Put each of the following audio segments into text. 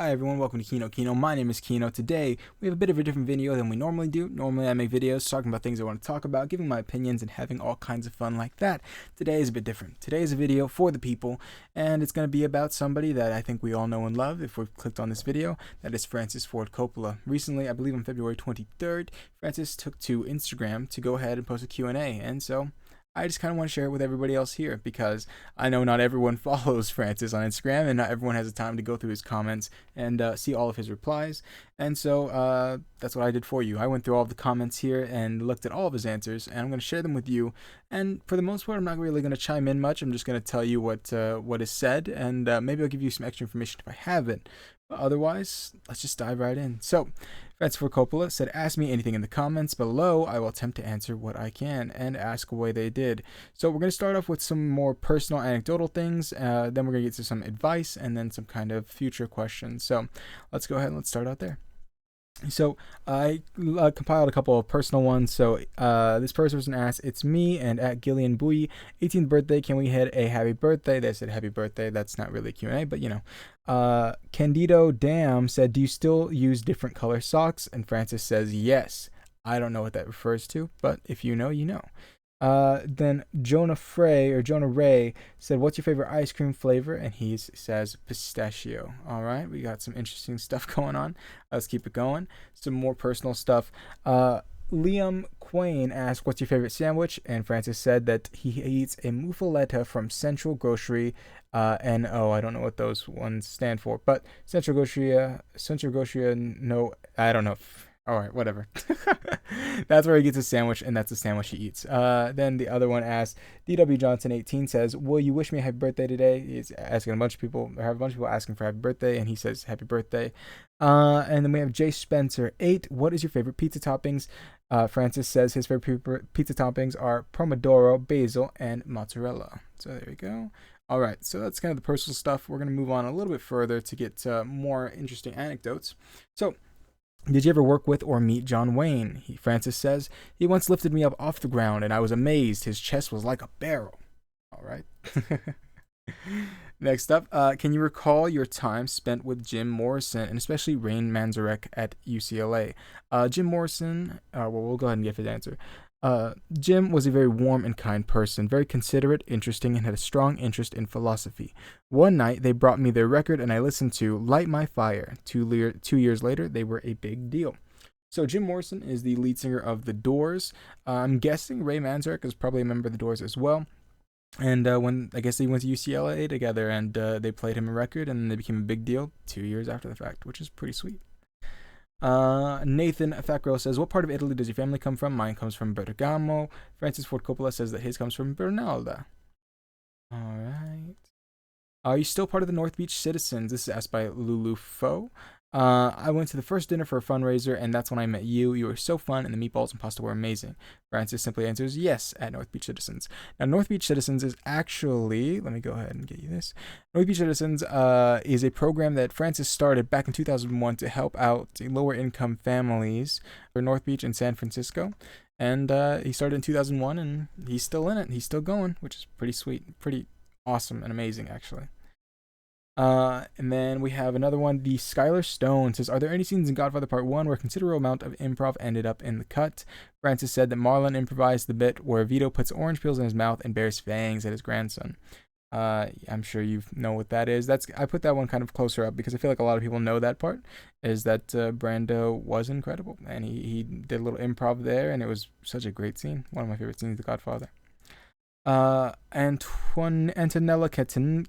Hi everyone, welcome to Kino. My name is Kino. Today, we have a bit of a different video than we normally do. Normally I make videos talking about things I want to talk about, giving my opinions and having all kinds of fun like that. Today is a bit different. Today is a video for the people, and it's going to be about somebody that I think we all know and love if we've clicked on this video. That is Francis Ford Coppola. Recently, I believe on February 23rd, Francis took to Instagram to go ahead and post a Q&A, and so I just kind of want to share it with everybody else here because I know not everyone follows Francis on Instagram and not everyone has the time to go through his comments and see all of his replies. And so that's what I did for you. I went through all of the comments here and looked at all of his answers, and I'm going to share them with you. And for the most part, I'm not really going to chime in much. I'm just going to tell you what is said, and maybe I'll give you some extra information if I have it. But otherwise, let's just dive right in. So, Francis Ford Coppola said, "Ask me anything in the comments below. I will attempt to answer what I can and ask away they did." So we're going to start off with some more personal anecdotal things. Then we're going to get to some advice and then some kind of future questions. So let's go ahead and let's start out there. So I compiled a couple of personal ones. So this person asked, "It's me and at Gillian Bui, 18th birthday. Can we hit a happy birthday?" They said happy birthday. That's not really a Q&A, but you know. Candido Dam said, "Do you still use different color socks?" And Francis says yes. I don't know what that refers to, but if you know, you know. Then Jonah Ray said, "What's your favorite ice cream flavor?" And he says pistachio. All right, we got some interesting stuff going on. Let's keep it going. Some more personal stuff. Liam Quain asked, "What's your favorite sandwich?" And Francis said that he eats a muffaletta from Central Grocery. And I don't know what those ones stand for, but Central Grocery, no, I don't know. All right, whatever. That's where he gets his sandwich, and that's the sandwich he eats. Then the other one asked, DW Johnson 18 says, "Will you wish me a happy birthday today?" He's asking a bunch of people, asking for happy birthday, and he says happy birthday. And then we have Jay Spencer 8. "What is your favorite pizza toppings?" Francis says his favorite pizza toppings are pomodoro, basil, and mozzarella. So there we go. All right, so that's kind of the personal stuff. We're going to move on a little bit further to get more interesting anecdotes. So, did you ever work with or meet John Wayne? Francis says, "He once lifted me up off the ground and I was amazed. His chest was like a barrel." All right. Next up, can you recall your time spent with Jim Morrison and especially Rain Manzarek at UCLA? Jim Morrison, well, we'll go ahead and give his answer. Jim was a very warm and kind person, very considerate, interesting, and had a strong interest in philosophy. One night, they brought me their record, and I listened to Light My Fire. 2 years later, they were a big deal. So Jim Morrison is the lead singer of The Doors. I'm guessing Ray Manzarek is probably a member of The Doors as well. And when I guess they went to UCLA together, and they played him a record, and they became a big deal 2 years after the fact, which is pretty sweet. Nathan Fat Girl says, "What part of Italy does your family come from?" Mine comes from Bergamo. Francis Ford Coppola says that his comes from Bernalda. All right. Are you still part of the North Beach Citizens? This is asked by Lulu Fo. I went to the first dinner for a fundraiser, and that's when I met you. You were so fun, and the meatballs and pasta were amazing. Francis simply answers yes at North Beach Citizens. Now, North Beach Citizens is actually, let me go ahead and get you this. North Beach Citizens is a program that Francis started back in 2001 to help out lower income families for North Beach and San Francisco. And he started in 2001, and he's still in it. He's still going, which is pretty sweet, pretty awesome and amazing, actually. And then we have another one. The Skylar Stone says, "Are there any scenes in Godfather Part 1 where a considerable amount of improv ended up in the cut?" Francis said that Marlon improvised the bit where Vito puts orange peels in his mouth and bears fangs at his grandson. I'm sure you know what that is. I put that one kind of closer up because I feel like a lot of people know that part, is that Brando was incredible, and he did a little improv there, and it was such a great scene. One of my favorite scenes of The Godfather. Antonella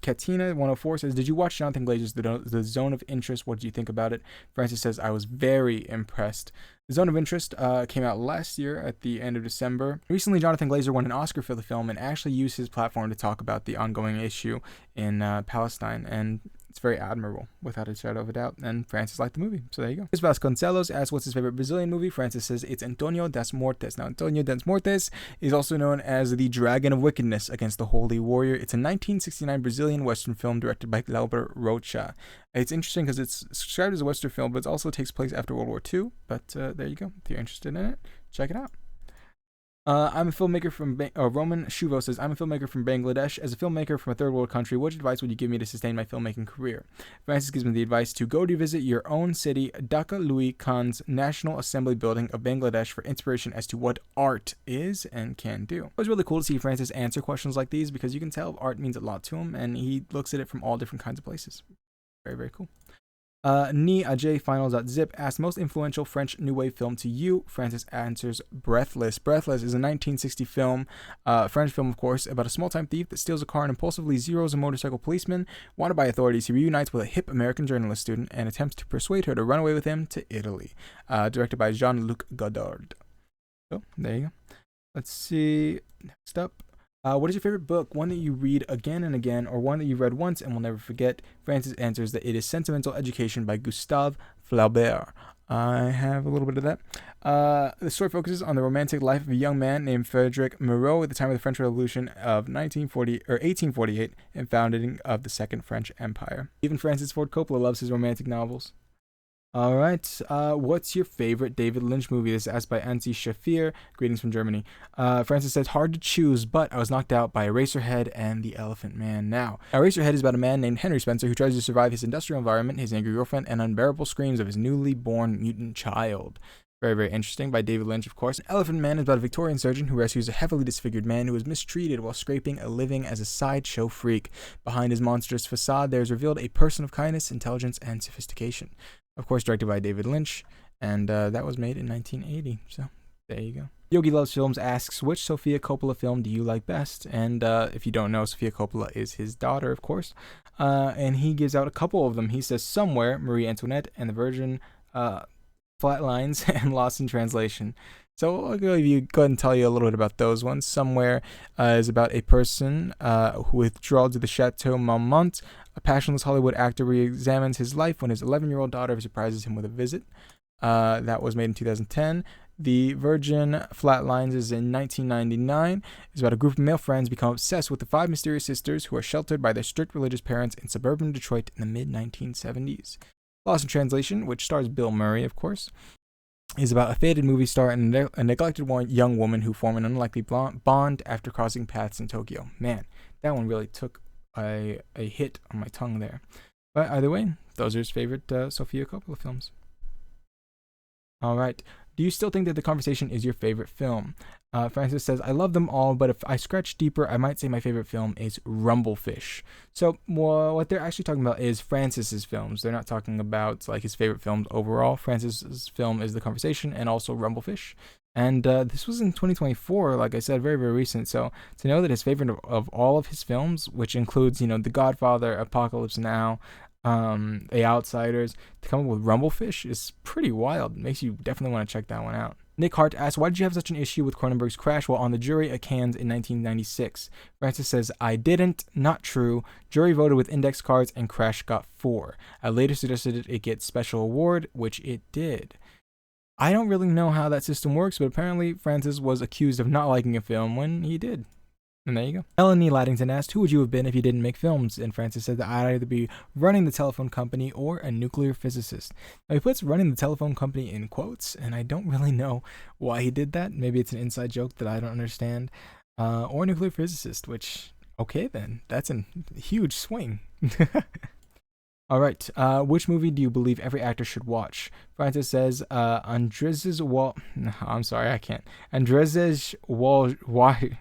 Katina 104 says, "Did you watch Jonathan Glazer's The Zone of Interest? What did you think about it?" Francis says, "I was very impressed." The Zone of Interest came out last year at the end of December. Recently, Jonathan Glazer won an Oscar for the film and actually used his platform to talk about the ongoing issue in Palestine, and it's very admirable, without a shadow of a doubt, and Francis liked the movie, so there you go. Chris Vasconcelos asks, "What's his favorite Brazilian movie?" Francis says it's Antonio das Mortes. Now, Antonio das Mortes is also known as the Dragon of Wickedness against the Holy Warrior. It's a 1969 Brazilian Western film directed by Glauber Rocha. It's interesting because it's described as a Western film, but it also takes place after World War II, but there you go. If you're interested in it, check it out. I'm a filmmaker from Roman Shuvo says, I'm a filmmaker from Bangladesh. As a filmmaker from a third world country, what advice would you give me to sustain my filmmaking career? Francis gives me the advice to go to visit your own city, Dhaka Louis Khan's National Assembly Building of Bangladesh, for inspiration as to what art is and can do. It was really cool to see Francis answer questions like these because you can tell art means a lot to him and he looks at it from all different kinds of places. Very, very cool. Ni Ajay Finals.zip asks, most influential French New Wave film to you. Francis answers, Breathless. Breathless is a 1960 film, French film, of course, about a small-time thief that steals a car and impulsively zeroes a motorcycle policeman. Wanted by authorities, he reunites with a hip American journalist student and attempts to persuade her to run away with him to Italy. Directed by Jean-Luc Godard. So, there you go. Let's see. Next up. What is your favorite book? One that you read again and again, or one that you read once and will never forget? Francis answers that it is Sentimental Education by Gustave Flaubert. I have a little bit of that. The story focuses on the romantic life of a young man named Frederic Moreau at the time of the French Revolution of 1848 and founding of the Second French Empire. Even Francis Ford Coppola loves his romantic novels. All right. What's your favorite David Lynch movie? This is asked by Ansi Shafir. Greetings from Germany. Francis says, hard to choose, but I was knocked out by Eraserhead and The Elephant Man. Now, Eraserhead is about a man named Henry Spencer who tries to survive his industrial environment, his angry girlfriend, and unbearable screams of his newly born mutant child. Very, very interesting, by David Lynch, of course. Elephant Man is about a Victorian surgeon who rescues a heavily disfigured man who is mistreated while scraping a living as a sideshow freak. Behind his monstrous facade, there is revealed a person of kindness, intelligence, and sophistication. Of course, directed by David Lynch, and that was made in 1980. So, there you go. Yogi Loves Films asks, which Sofia Coppola film do you like best? And if you don't know, Sofia Coppola is his daughter, of course. And he gives out a couple of them. He says Somewhere, Marie Antoinette, and The Virgin, Flatlines, and Lost in Translation. So I'll go ahead and tell you a little bit about those ones. Somewhere is about a person who withdraws to the Chateau Marmont. A passionless Hollywood actor re-examines his life when his 11-year-old daughter surprises him with a visit. That was made in 2010. The Virgin Flatlines is in 1999. It's about a group of male friends become obsessed with the 5 mysterious sisters who are sheltered by their strict religious parents in suburban Detroit in the mid-1970s. Lost in Translation, which stars Bill Murray, of course, is about a faded movie star and a neglected young woman who form an unlikely bond after crossing paths in Tokyo. Man, that one really took a hit on my tongue there. But either way, those are his favorite Sofia Coppola films. All right. Do you still think that The Conversation is your favorite film? Francis says, I love them all, but if I scratch deeper, I might say my favorite film is Rumblefish. So what they're actually talking about is Francis's films. They're not talking about like his favorite films overall. Francis's film is The Conversation and also Rumblefish. And this was in 2024, like I said, very, very recent. So to know that his favorite of all of his films, which includes, The Godfather, Apocalypse Now, The Outsiders, to come up with Rumblefish is pretty wild. It makes you definitely want to check that one out. Nick Hart asks, why did you have such an issue with Cronenberg's Crash while on the jury at Cannes in 1996? Francis says, I didn't. Not true. Jury voted with index cards and Crash got 4. I later suggested it get special award, which it did. I don't really know how that system works, but apparently Francis was accused of not liking a film when he did. And there you go. Melanie Laddington asked, who would you have been if you didn't make films? And Francis said that I'd either be running the telephone company or a nuclear physicist. Now, he puts running the telephone company in quotes, and I don't really know why he did that. Maybe it's an inside joke that I don't understand. Or nuclear physicist, which, okay then, that's a huge swing. All right. Which movie do you believe every actor should watch? Francis says, Andrzej's Wall. No, I'm sorry, I can't. Andrzej's Wall. Why?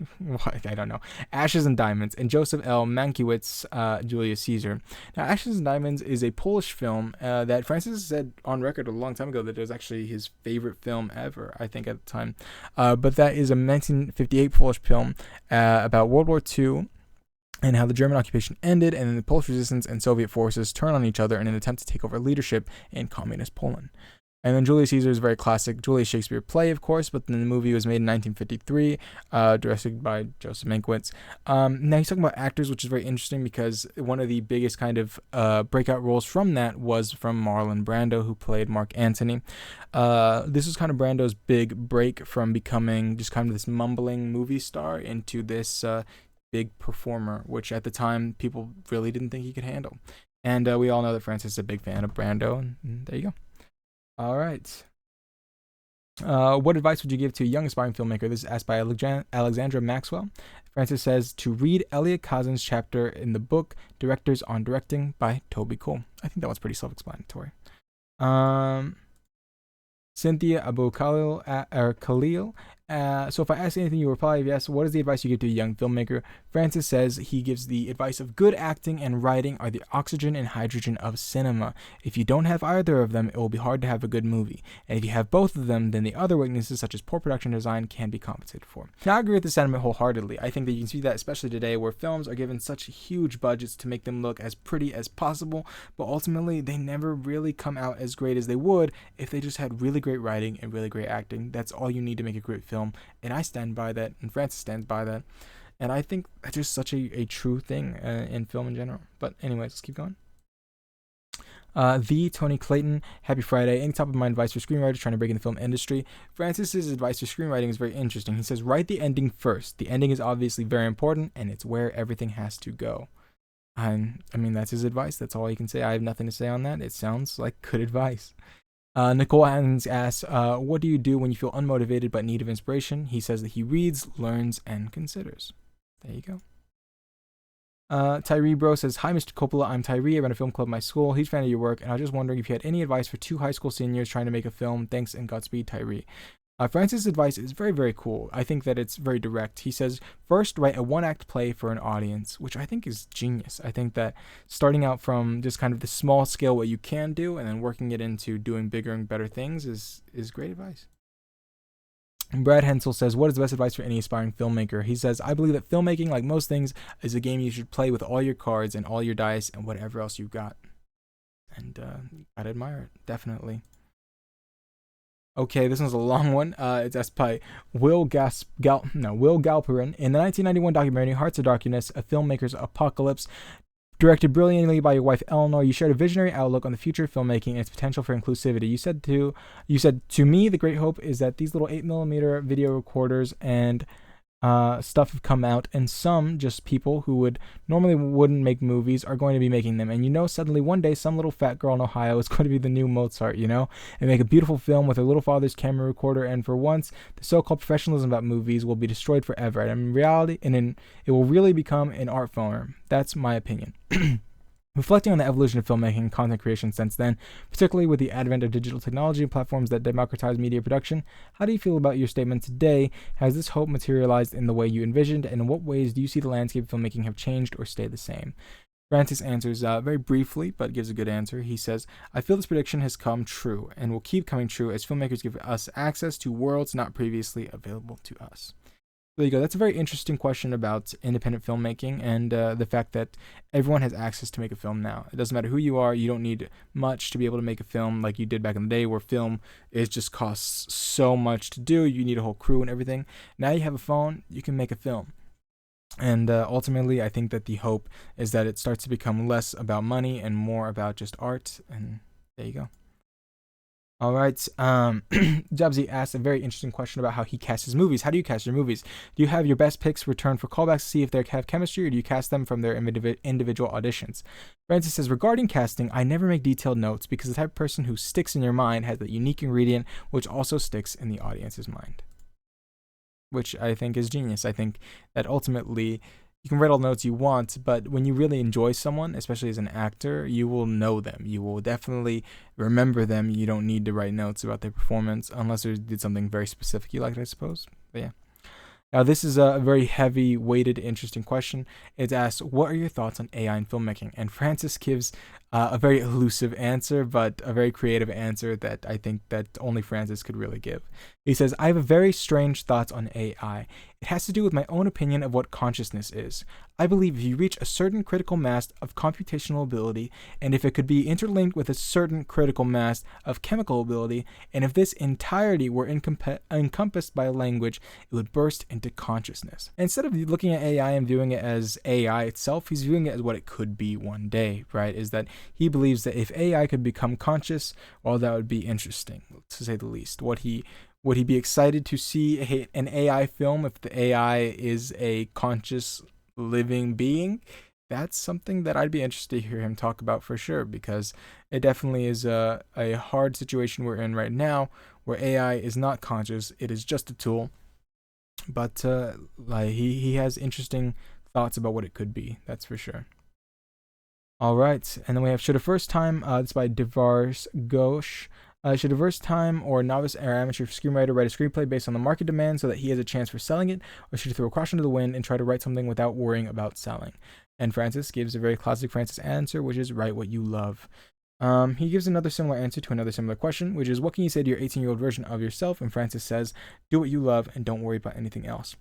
I don't know. Ashes and Diamonds and Joseph L. Mankiewicz's Julius Caesar. Now, Ashes and Diamonds is a Polish film that Francis said on record a long time ago that it was actually his favorite film ever, I think, at the time. But that is a 1958 Polish film about World War II. And how the German occupation ended, and then the Polish resistance and Soviet forces turn on each other in an attempt to take over leadership in communist Poland. And then Julius Caesar is a very classic Julius Shakespeare play, of course, but then the movie was made in 1953, directed by Joseph Mankiewicz. Now he's talking about actors, which is very interesting because one of the biggest kind of breakout roles from that was from Marlon Brando, who played Mark Antony. This was kind of Brando's big break from becoming just kind of this mumbling movie star into this big performer, which at the time people really didn't think he could handle. And we all know that Francis is a big fan of Brando, and there you go. All right. What advice would you give to a young aspiring filmmaker? This is asked by Alexandra Maxwell. Francis says to read Elliot Kazan's chapter in the book Directors on Directing by Toby Cole. I think that was pretty self-explanatory. Cynthia Abu Khalil, so if I ask anything, you reply yes. What is the advice you give to a young filmmaker? Francis says he gives the advice of good acting and writing are the oxygen and hydrogen of cinema. If you don't have either of them, it will be hard to have a good movie. And if you have both of them, then the other weaknesses such as poor production design can be compensated for. Now, I agree with this sentiment wholeheartedly. I think that you can see that especially today where films are given such huge budgets to make them look as pretty as possible, but ultimately they never really come out as great as they would if they just had really great writing and really great acting. That's all you need to make a great film. And I stand by that, and Francis stands by that. And I think that's just such a true thing in film in general. But anyways, let's keep going. The Tony Clayton, happy Friday. Any top of mind advice for screenwriters trying to break in the film industry? Francis's advice for screenwriting is very interesting. He says, write the ending first. The ending is obviously very important, and it's where everything has to go. I mean, that's his advice. That's all he can say. I have nothing to say on that. It sounds like good advice. Nicole Hans asks, what do you do when you feel unmotivated but need of inspiration? He says that he reads, learns, and considers. There you go. Tyree Bro says, hi, Mr. Coppola. I'm Tyree. I run a film club at my school. Huge fan of your work, and I was just wondering if you had any advice for two high school seniors trying to make a film. Thanks and Godspeed, Tyree. Francis' advice is very, very cool. I think that it's very direct. He says, first, write a one-act play for an audience, which I think is genius. I think that starting out from just kind of the small scale what you can do and then working it into doing bigger and better things is great advice. And Brad Hensel says, what is the best advice for any aspiring filmmaker? He says, I believe that filmmaking, like most things, is a game you should play with all your cards and all your dice and whatever else you've got. And I'd admire it, definitely. Okay, this one's a long one. It's asked by Will Galperin. In the 1991 documentary Hearts of Darkness, a filmmaker's apocalypse, directed brilliantly by your wife Eleanor, you shared a visionary outlook on the future of filmmaking and its potential for inclusivity. You said to me, the great hope is that these little 8mm video recorders and stuff have come out, and some just people who wouldn't make movies are going to be making them. And suddenly one day some little fat girl in Ohio is going to be the new Mozart, and make a beautiful film with her little father's camera recorder, and for once the so-called professionalism about movies will be destroyed forever, and in reality it will really become an art form. That's my opinion. Reflecting on the evolution of filmmaking and content creation since then, particularly with the advent of digital technology and platforms that democratize media production, how do you feel about your statement today? Has this hope materialized in the way you envisioned, and in what ways do you see the landscape of filmmaking have changed or stayed the same? Francis answers very briefly, but gives a good answer. He says, I feel this prediction has come true and will keep coming true as filmmakers give us access to worlds not previously available to us. There you go. That's a very interesting question about independent filmmaking and the fact that everyone has access to make a film now. It doesn't matter who you are. You don't need much to be able to make a film like you did back in the day where film just costs so much to do. You need a whole crew and everything. Now you have a phone. You can make a film. And ultimately, I think that the hope is that it starts to become less about money and more about just art. And there you go. All right. Jabsy asked a very interesting question about how he casts his movies. How do you cast your movies? Do you have your best picks returned for callbacks to see if they have chemistry, or do you cast them from their individual auditions? Francis says, regarding casting, I never make detailed notes because the type of person who sticks in your mind has that unique ingredient which also sticks in the audience's mind, which I think is genius. I think that ultimately you can write all the notes you want, but when you really enjoy someone, especially as an actor, you will know them. You will definitely remember them. You don't need to write notes about their performance unless they did something very specific you liked, I suppose. But yeah. Now, this is a very heavy, weighted, interesting question. It's asked, what are your thoughts on AI in filmmaking? And Francis gives a very elusive answer, but a very creative answer that I think that only Francis could really give. He says, I have a very strange thoughts on AI. It has to do with my own opinion of what consciousness is. I believe if you reach a certain critical mass of computational ability, and if it could be interlinked with a certain critical mass of chemical ability, and if this entirety were encompassed by a language, it would burst into consciousness. Instead of looking at AI and viewing it as AI itself, he's viewing it as what it could be one day, right? Is that he believes that if AI could become conscious, well, that would be interesting, to say the least. Would he be excited to see an AI film if the AI is a conscious living being? that's something that I'd be interested to hear him talk about for sure, because it definitely is a hard situation we're in right now where AI is not conscious, it is just a tool. But like he has interesting thoughts about what it could be, that's for sure. All right, and then we have should a first time. This by Devars Ghosh. Should a first time or novice or amateur screenwriter write a screenplay based on the market demand so that he has a chance for selling it, or should he throw caution to the wind and try to write something without worrying about selling? And Francis gives a very classic Francis answer, which is write what you love. He gives another similar answer to another similar question, which is what can you say to your 18-year-old version of yourself? And Francis says, do what you love and don't worry about anything else.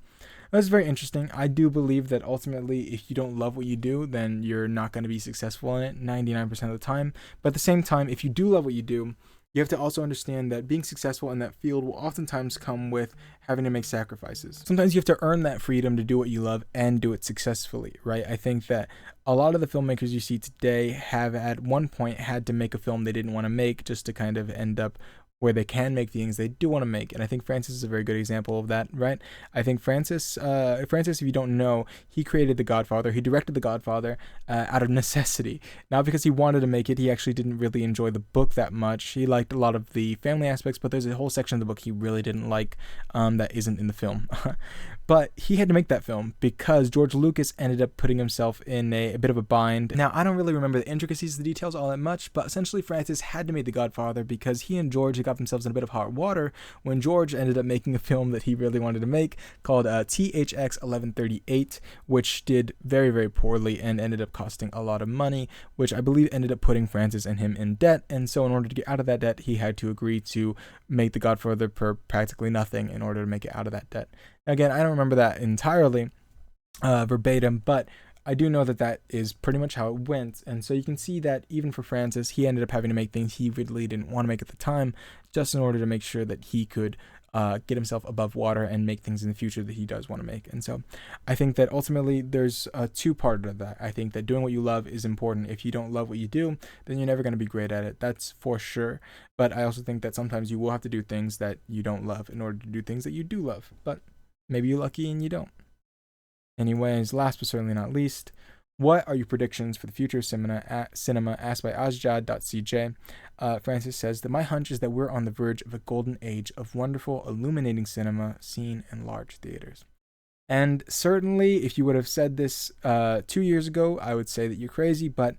That's very interesting. I do believe that ultimately, if you don't love what you do, then you're not going to be successful in it 99% of the time. But at the same time, if you do love what you do, you have to also understand that being successful in that field will oftentimes come with having to make sacrifices. Sometimes you have to earn that freedom to do what you love and do it successfully, right? I think that a lot of the filmmakers you see today have at one point had to make a film they didn't want to make just to kind of end up where they can make things they do want to make. And I think Francis is a very good example of that, right? I think Francis, if you don't know, he created The Godfather. He directed The Godfather out of necessity. Not because he wanted to make it. He actually didn't really enjoy the book that much. He liked a lot of the family aspects, but there's a whole section of the book he really didn't like that isn't in the film. But he had to make that film because George Lucas ended up putting himself in a bit of a bind. Now, I don't really remember the intricacies of the details all that much, but essentially Francis had to make The Godfather because he and George had got themselves in a bit of hot water when George ended up making a film that he really wanted to make called THX 1138, which did very, very poorly and ended up costing a lot of money, which I believe ended up putting Francis and him in debt. And so in order to get out of that debt, he had to agree to make The Godfather for practically nothing in order to make it out of that debt. Again, I don't remember that entirely verbatim, but I do know that that is pretty much how it went. And so you can see that even for Francis, he ended up having to make things he really didn't want to make at the time, just in order to make sure that he could get himself above water and make things in the future that he does want to make. And so I think that ultimately there's a two-part of that. I think that doing what you love is important. If you don't love what you do, then you're never going to be great at it. That's for sure. But I also think that sometimes you will have to do things that you don't love in order to do things that you do love. But maybe you're lucky and you don't. Anyways, last but certainly not least, what are your predictions for the future of cinema asked by Asjad.cj. Francis says that my hunch is that we're on the verge of a golden age of wonderful, illuminating cinema seen in large theaters. And certainly, if you would have said this 2 years ago, I would say that you're crazy, but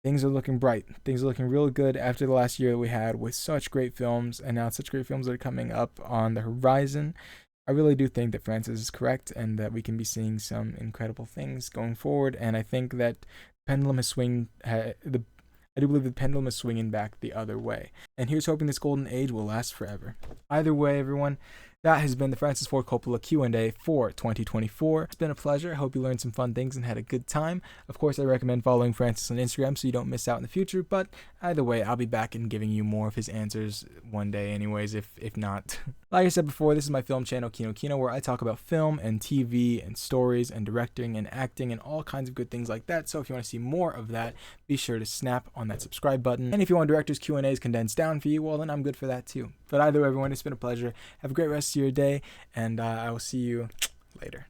things are looking bright. Things are looking real good after the last year that we had with such great films, and now such great films that are coming up on the horizon. I really do think that Francis is correct and that we can be seeing some incredible things going forward. And I think that pendulum has I do believe the pendulum is swinging back the other way. And here's hoping this golden age will last forever. Either way, everyone, that has been the Francis Ford Coppola Q&A for 2024. It's been a pleasure. I hope you learned some fun things and had a good time. Of course, I recommend following Francis on Instagram so you don't miss out in the future. But either way, I'll be back and giving you more of his answers one day anyways, if not. Like I said before, this is my film channel, Kino, where I talk about film and TV and stories and directing and acting and all kinds of good things like that. So if you want to see more of that, be sure to snap on that subscribe button. And if you want director's Q&As condensed down for you, well, then I'm good for that too. But either way, everyone, it's been a pleasure. Have a great rest of your day, and I will see you later.